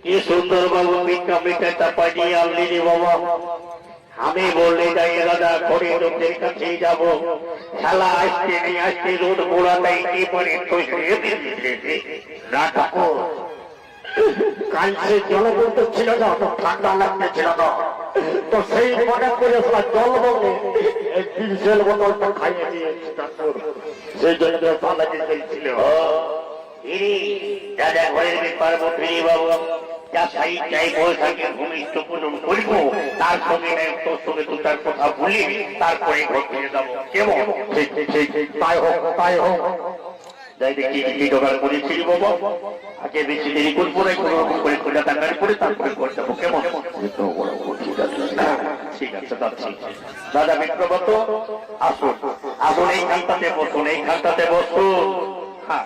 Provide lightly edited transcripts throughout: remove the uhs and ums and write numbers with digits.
কি সুন্দর বাবু মিঠাটা পাঠিয়ে আনলি রে বাবা। আমি বললে যাই দাদা করে লোকদের কাছে যাবো, খেলা আসতে নিয়ে আসতে রোদ মোড়াটাই কি পরে কালকে জল বলতে ছিল না, তো ঠান্ডা লাগতে ছিল না, তো সেই মনে করে জল বলে ডিজেল বোতলটা খাইয়ে দিয়েছি, সেই জন্য পালা দিয়েছিল। দাদা ঘরের পারবো ফিরে বাবু, যা সাই চাই বৈশাখে ভূমিষ্ঠ পূজন করব, তার সঙ্গে তোর সঙ্গে তুই তার কথা বলি, তারপরে ঘর ফিরে যাবো। কেমন? তাই হোক, তাই হোক। যাই দেখি কি জোগাড় করেছিলি বাবা, আগে বেশি দেরি করবো না, কোনো রকম করে খোঁজা টাকার করে তারপরে ঘর যাবো। কেমন? ঠিক আছে যাচ্ছি। দাদা মিত্রবত আসুন, আসুন এইখানটাতে বসুন, এইখানটাতে বসুন। হ্যাঁ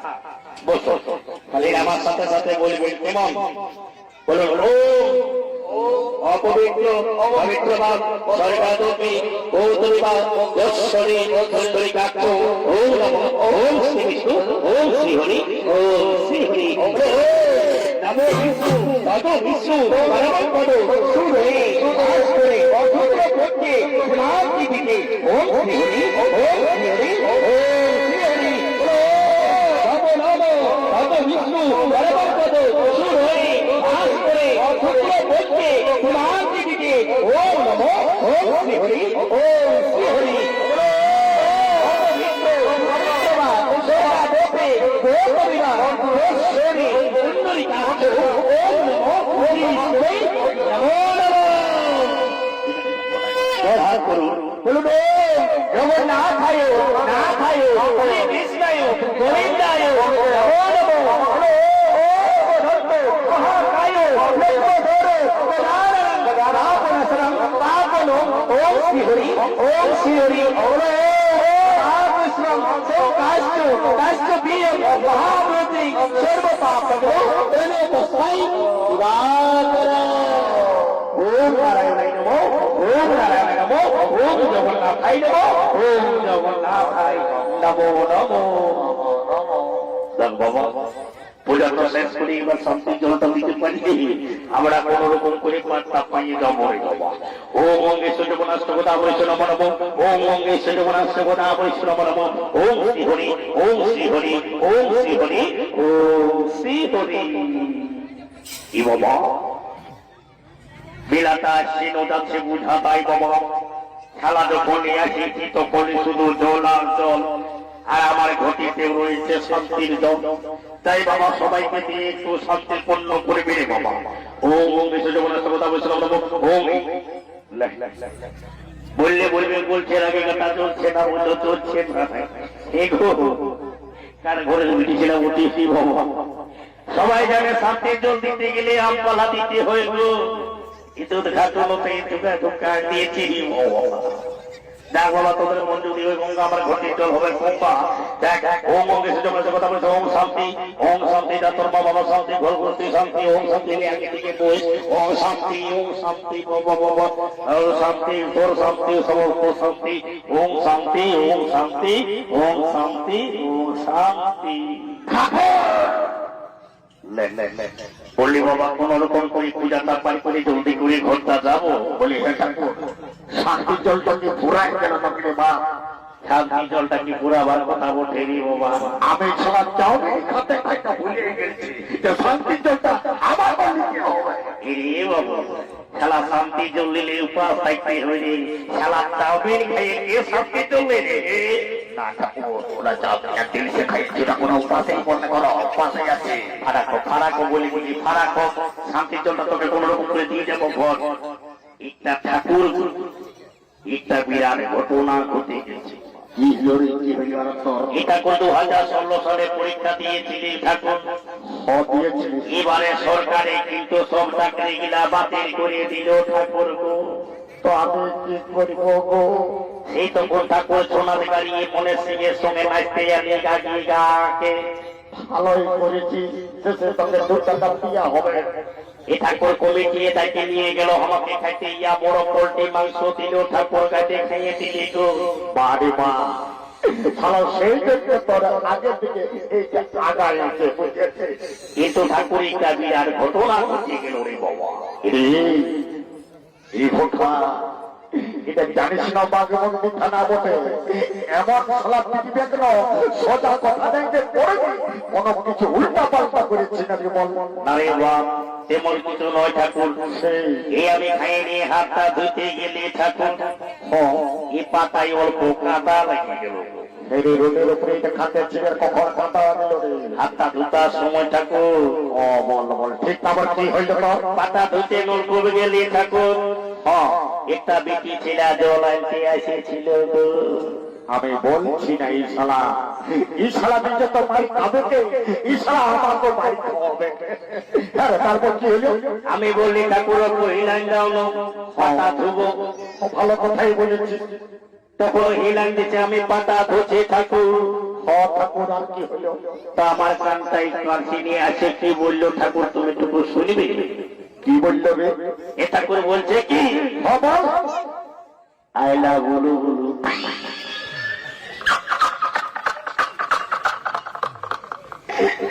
বসো, খালি আমার সাথে সাথে বলবেন। কেমন? বলুন অপবিত্র পবিত্রবাদ স্বর্গাদপি গৌতমীবাদ যশ্বরী সুন্দরী কাক্ষ ওম নমঃ ওম শ্রী বিষ্ণু ওম শ্রী হরি ওম শ্রী হরি নমো বিষ্ণু ততো বিষ্ণু পরমপদ সুরে সুভাষ করে অধুর পক্ষে নামটি দিকে ওম শ্রী হরি ওম শ্রী হরি ওম শ্রী হরি নমো নমো ততো বিষ্ণু পরমপদ সুরে সুভাষ করে অধুর পক্ষে নামটি দিকে ওম নমো ওম শ্রী হরি ওম শ্রী হরি পূজা তো শেষ করে এবার শান্তি জলটা দিতে পারি, আমরা কোন রকম করে পাঠটা পাইয়ে যাবো। ওম অঙ্গেশ্বর জগন্নাথ বৈষ্ণব নমঃ, ওম অঙ্গেশ্বর জগন্নাথ বৈষ্ণব নমঃ, ওম শ্রী হরি ওম শ্রী হরি ওম শ্রী হরি ওম শ্রী হরি। কি বাবা বিলাতা আসছে যাচ্ছে বুঝা তাই বাবা, খেলা যখন আসি তখন শুধু জল আর জল, আর আমার ঘটিতে রয়েছে শান্তির জল। তাই বাবা সবাইকে দিয়ে একটু শান্তিপূর্ণ করে বেড়ে বাবা। ওম ওম বিশ্ব জগন্নাথ ওম বললে বলবে, বলছে আগে কথা চলছে না, বললো চলছে না। কার ঘরের মিটিছিল উঠেছি বাবা, সবাই জানে শান্তির জল দিতে গেলে আমপালা দিতে হয় গো, ইঁদুর ঘাটুলোতে ধোকা দিয়েছি দেখ বাবা, তোদের মন যদি ওই গঙ্গা আমার ঘটির জল হবে গঙ্গা। দেখ ওম অঙ্গেশ্বর জগন্নাথ কথা বলছে, ওম শান্তি ওম শান্তি, তোর বাবা শান্তি ঘর ঘুরতে শান্তি, ওম শান্তি আগে থেকে বই ওম শান্তি বাবা বাবা ওম শান্তি তোর শান্তি সমস্ত শান্তি, ওম শান্তি ওম শান্তি ওম শান্তি ওম শান্তি। বললি বাবা কোন রকম করে পূজাটা পাই করে জলদি করে ঘরটা যাবো। বলি শান্তির জলটাকে পুরাই গেল নাকি বা, শান্তির জলটাকে পুরাবার কথা ওঠে নি বাবা। আমি সবার চাও খাতে খাইটা ভুলে গেছি যে শান্তির জলটা আমার বাড়িতে হবে। বাবু খেলা শান্তি জল নিলে উপাস থাকতে হয়ে, খেলা চাউমিন খাইয়ে কে শান্তি চলবে রে? না ওরা চাউমিন সে খাইছে না, কোনো উপাসে মনে করো উপাসে আছে। ফারাক বলি বুঝি ফারাক শান্তির জলটা তোকে কোন রকম করে দিয়ে যাবো ঘর। একটা ঠাকুর একটা বিরাট ঘটনা ঘটে গেছে। এটা 2016 সালে পরীক্ষা দিয়েছিলেন ঠাকুর, এবারে সরকারে কিন্তু সব চাকরি গিলা বাতিল করে দিল ঠাকুর গো। তো আমি কি করবো গো? সেই তখন ঠাকুর সোনার গাড়িয়ে মনের সিংহের সঙ্গে নাচতে যাবে গাড়ি গাকে। ভালোই করেছি, তোকে 2 টাকা দিয়া হবে। এ ঠাকুর কমিটি এটাকে নিয়ে গেল, আমাকে খাইতে ইয়া বড় পোল্ট্রি মাংস দিল, ঠাকুর গাছে খাইয়ে দিলি গো। বাড়ি মা শালা সেই জন্য তোর আগের দিকে এইটা আগায় আছে বুঝেছে। কিন্তু ঠাকুর একটা বিরাট ঘটনা ঘটে গেল রে বাবা। এই ঘটনা এটা জানিস না বাঘ এবং মিথ্যা না বটে, এমন শালা পৃথিবী কেন সোজা কথা দেখতে পড়েনি, কোনো কিছু উল্টা পাল্টা করেছি নাকি বল? না রে বাপ, তেমন কিছু নয় ঠাকুর। এই আমি খাইয়ে নিয়ে হাতটা ধুতে গেলে ঠাকুর এই পাতায় অল্প কাদা লেগে গেল। রোদের উপরে এটা খাতে ছিল, কখন কাদা গেল রে? হাতটা ধুতার সময় ঠাকুর। ও বল বল, ঠিক আবার কি হইল তোর? পাতা ধুতে নলকূপ গেলে ঠাকুর একটা বেটি ছেলে জল আনতে এসেছিল গো। আমি বলছি না এই শালা দিকে তো মারি খাবে কে? এই শালা আমাকে মারি খাওয়াবে। হ্যাঁ তারপর কি হইল? আমি বললি ঠাকুর হিলান দাও না, পাতা ধুবো। ভালো কথাই বলেছি। তখন হিলান দিচ্ছে, আমি পাতা ধুছি ঠাকুর। ঠাকুর আর কি হইল? তা আমার কানটাই কাঁচি নিয়ে আসে, কি বললো ঠাকুর তুমি টুকু শুনবে? কি বললো রে? এ ঠাকুর বলছে কি বল। আইলা বলু বলু।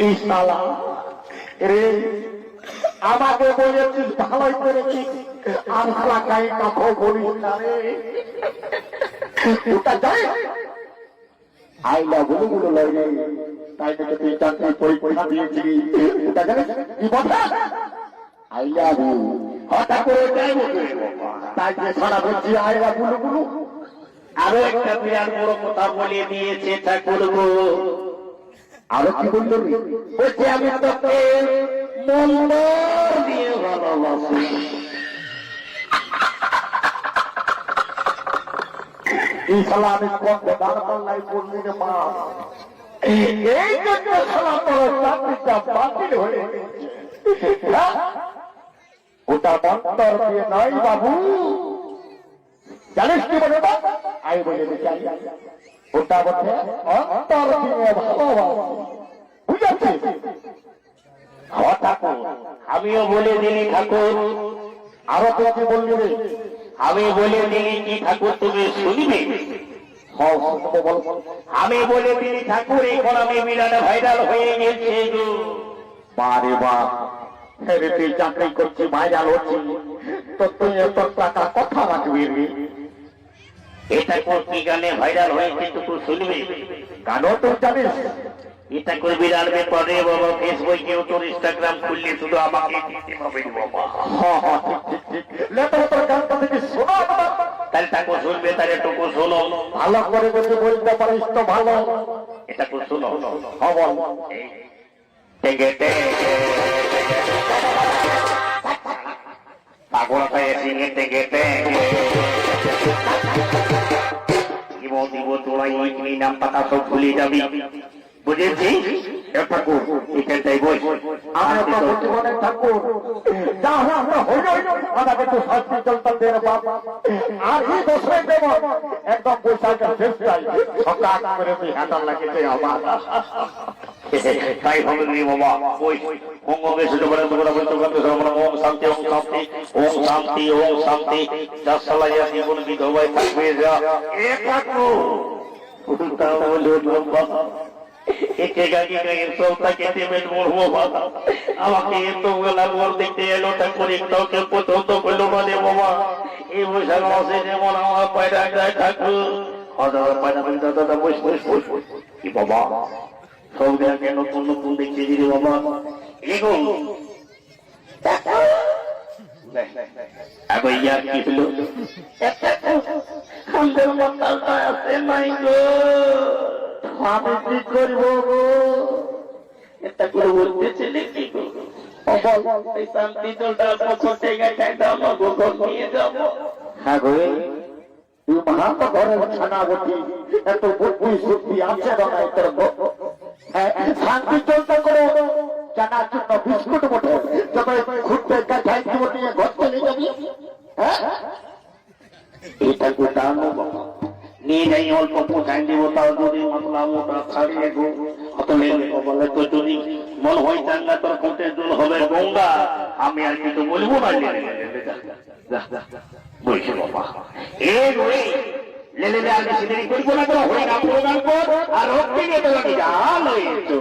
এই শালা রে আমাকে বলেছিস ভালোই করেছিস, আর শালা গায়ে কাপড় বলিস না রে। ওটা যাই আইলা বলু বলু লয় রে, তাই থেকে তুই চাকরি পরীক্ষা দিয়েছিলি। ওটা জানিস কি কথা? আইলা বলু হঠাৎ করে যাই বলু, তাই যে সারা বলছি আইলা বলু বলু। আরো একটা বিরাট বড় কথা বলে দিয়েছে ঠাকুর গো। আরো কি বললো রে? বলছে আমি তোকে মন্দর দিয়ে ভালোবাসি। এই শালা আমি কত দাঁড়াই বললি রে মা, এই জন্য শালা তোর চাকরিটা বাতিল হয়ে গেছে। ওটা মন্তর দিয়ে নয় বাবু, জানিস কি বলে? আই বলে চাই ওটা বলছে অন্তর দিয়ে ভালোবাসি, বুঝেছিস? ঠাকুর আমিও বলে দিলি ঠাকুর। আরো তো কি বললি রে? আমি বলে দিলি কি ঠাকুর তুমি শুনবে? আমি বলে দিলি ঠাকুর এখন আমি বিরাট ভাইরাল হয়ে গেছে গো। বারে বা তুই চাকরি করছি ভাইরাল হচ্ছি, তো তুই এত টাকা কথা রাখবি রে? এটা কি গানে ভাইরাল হয়েছে টুকু শুনবে? গানও তুই জানিস? এটা করে বিরাট ব্যাপার রে বাবা। ফেসবুকে তোর ইনস্টাগ্রাম খুললে শুধু আমাকে দিতে হবে বাবা। তোর গানটা থেকে শোনো, তাহলে ঠাকুর শুনবে, তাহলে টুকু শোনো। ভালো করে যদি বলতে পারিস তো ভালো। এটা খুব শোনো। হ্যাঁ বল। পাগল হয়ে সিংহেতে গেটে দিব তোরাই ওই নাম পাতা সব ভুলে যাবি, বুঝেছি? ঠাকুর এখানটাই বস। আমরা তো বর্তমানে ঠাকুর যা আমরা হইল আমাকে তো শাস্তি চলতে দে রে বাবা। আর এই বছরে দেব একদম বৈশাখের শেষ চাই, সকাল করে তুই হাঁটার লাগিতে আমার। তাই হবে রে বাবা। ওই মঙ্গলে শুধু বলে তোমরা বলতে করতে আমরা ওম শান্তি ওম শান্তি ওম শান্তি ওম শান্তি। যার সালাইয়া জীবন বিধবাই থাকবে যা এ ঠাকুর উল্টা বলে বাবা। একে গাড়ি গাড়ি সবটা কেটে বেশ মরবো বাবা। আমাকে এত বেলা বল দেখতে এলো ঠাকুর, একটাকে পছন্দ করলো মানে বাবা। এই বৈশাখ মাসে যেমন আমার পায়রা যায় ঠাকুর, পায়রা দাদা বস বস বস বস। কি বাবা সব জায়গায় নতুন নতুন দেখতে দিদি বাবা। এগো এখন ইয়ার কি হলো? আমাদের মাতালটা আছে নাই গো, আমি কি করব গো? এটা করে বলতেছিলে কি গো? এই শান্তি জলটা পক্ষ থেকে খাইতাম নিয়ে যাবো। হ্যাঁ গো, তুই মহান্ত ঘরের ছানাবতী, এত বুদ্ধি শুদ্ধি আছে না তোর? হ্যাঁ শান্তি চলতে করে জানার জন্য বিস্কুট বটে, তবে ঘুরতে গাছাই দিব নিয়ে ঘর চলে যাবি। হ্যাঁ এটা গোটান নিয়ে যাই, অল্প পোষাই দিব, তাও যদি মশলা মোটা ছাড়িয়ে গো অতলে বলে তো যদি মন হয় চাঙ্গা তোর কোটে জল হবে গঙ্গা। আমি আর কিছু বলবো না। বলছি বাবা লেলে আর বেশি দেরি করবো না, হরিনাম প্রদান কর আর রক্তি নিয়ে তো লাগে যা লইছো।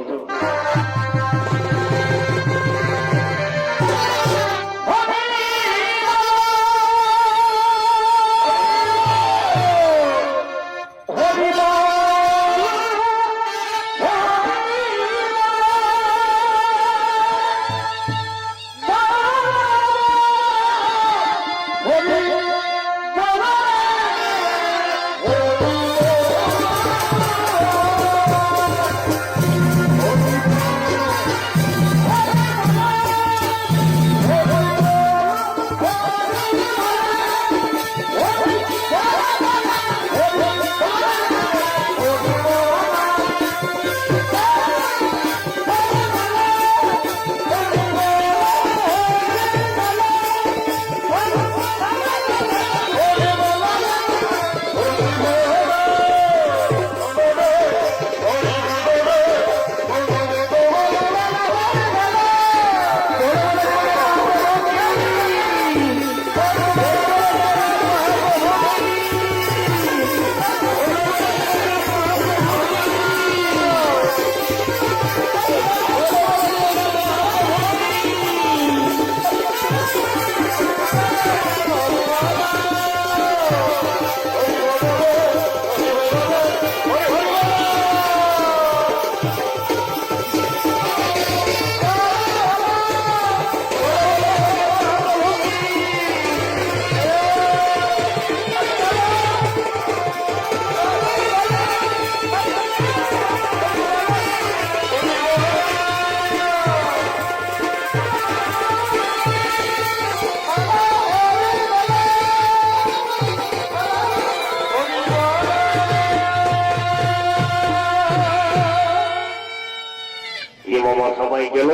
মামা সবাই গেল,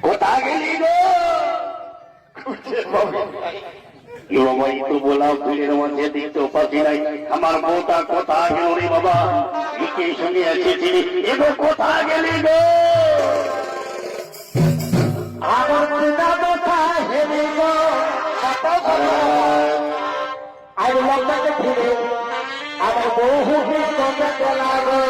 কোথায় গেলি গো? বাবা এই তো বলাও তুলের মধ্যে দেখতে পাচ্ছি নাই, আমার বউটা কোথায় গেল রে বাবা? একে সঙ্গে এসেছি, এগো কোথায় গেলি গো? আমার পিতা কোথায় হেরে গো? আর লোকটাকে ফিরে আমার বহু কমে গেল গো।